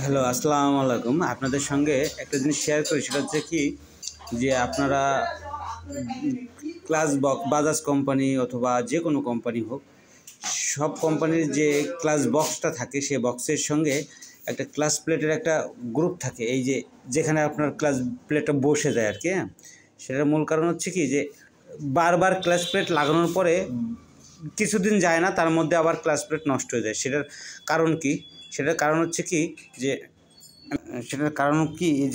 Hello, আসসালামু আলাইকুম। আপনাদের সঙ্গে একটা জিনিস শেয়ার করি, সেটা হচ্ছে কি যে আপনারা ক্লাস বক্স বাজাজ কোম্পানি অথবা যে কোনো কোম্পানি হোক, সব কোম্পানির যে ক্লাস বক্সটা থাকে সেই বক্সের সঙ্গে একটা ক্লাস প্লেটের একটা গ্রুপ থাকে। এই যে যেখানে আপনার ক্লাস প্লেটটা বসে যায় আর কি, হ্যাঁ, সেটার মূল কারণ হচ্ছে কি যে বারবার ক্লাস প্লেট লাগানোর পরে কিছুদিন যায় না, তার মধ্যে আবার ক্লাস প্লেট নষ্ট হয়ে যায়। সেটার কারণ কি? সেটার কারণ হচ্ছে কি যে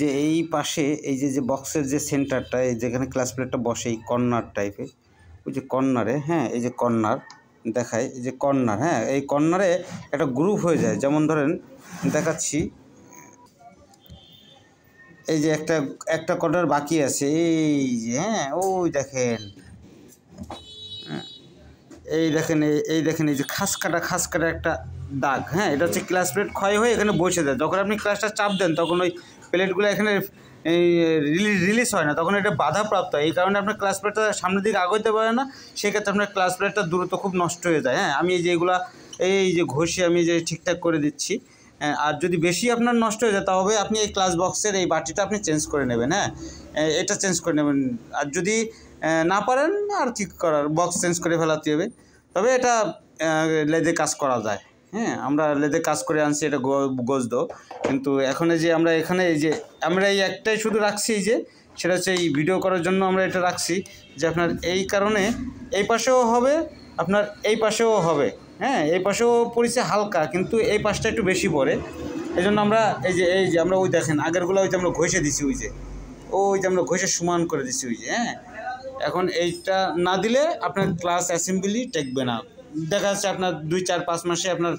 যে এই পাশে এই যে বক্সের যে সেন্টারটা, এই যেখানে ক্লাস প্লেটটা বসে, এই কর্নার টাইপের, ওই যে কর্নারে, হ্যাঁ, এই যে কর্নার দেখায়, এই যে কর্নার, হ্যাঁ, এই কর্নারে একটা গ্রুপ হয়ে যায়। যেমন ধরেন দেখাচ্ছি, এই যে একটা কর্নার বাকি আছে, এই যে, হ্যাঁ, ওই দেখেন, এই দেখেন এই যে খাস কাটা একটা দাগ, হ্যাঁ, এটা হচ্ছে ক্লাস প্লেট ক্ষয় হয়ে এখানে বসে যায়। যখন আপনি ক্লাসটা চাপ দেন তখন ওই প্লেটগুলো এখানে রিলিজ হয় না, তখন এটা বাধাপ্রাপ্ত হয়। এই কারণে আপনার ক্লাস প্লেটটা সামনের দিকে আগাইতে পারে না, সেক্ষেত্রে আপনার ক্লাস প্লেটটা দ্রুত খুব নষ্ট হয়ে যায়। হ্যাঁ, আমি এই যে এগুলা এই যে ঘষে আমি যে ঠিকঠাক করে দিচ্ছি। আর যদি বেশি আপনার নষ্ট হয়ে যায় তবে আপনি এই ক্লাস বক্সের এই বাটিটা আপনি চেঞ্জ করে নেবেন। হ্যাঁ, এটা চেঞ্জ করে নেবেন। আর যদি না পারেন, আর কি করার, বক্স চেঞ্জ করে ফেলাতে হবে। তবে এটা লেদে কাজ করা যায়। হ্যাঁ, আমরা লেদে কাজ করে আনছি, এটা গোজদ। কিন্তু এখন এই যে আমরা এখানে এই যে আমরা এই একটাই শুধু রাখছি, এই যে সেটা হচ্ছে এই ভিডিও করার জন্য আমরা এটা রাখছি, যে আপনার এই কারণে এই পাশেও হবে, আপনার এই পাশেও হবে। হ্যাঁ, এই পাশেও পড়েছে হালকা, কিন্তু এই পাশটা একটু বেশি পড়ে। এই জন্য আমরা এই যে আমরা ওই দেখেন আগেরগুলো ওই যে আমরা ঘষে দিছি, ওই যে আমরা ঘষে সমান করে দিছি, ওই যে, হ্যাঁ। এখন এইটা না দিলে আপনার ক্লাস অ্যাসেম্বলি টেকবে না। দেখা যাচ্ছে আপনার 2-4-5 মাসে আপনার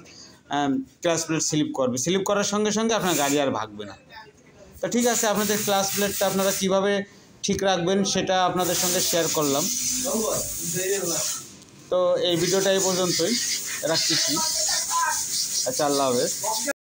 ক্লাস প্লেট স্লিপ করার সঙ্গে সঙ্গে আপনার গাড়ি আর ভাগবে না। তো ঠিক আছে, আপনাদের ক্লাস প্লেটটা আপনারা কীভাবে ঠিক রাখবেন সেটা আপনাদের সঙ্গে শেয়ার করলাম। তো এই ভিডিওটা এই পর্যন্তই রাখতেছি। আচ্ছা, আল্লাহ হাফেজ।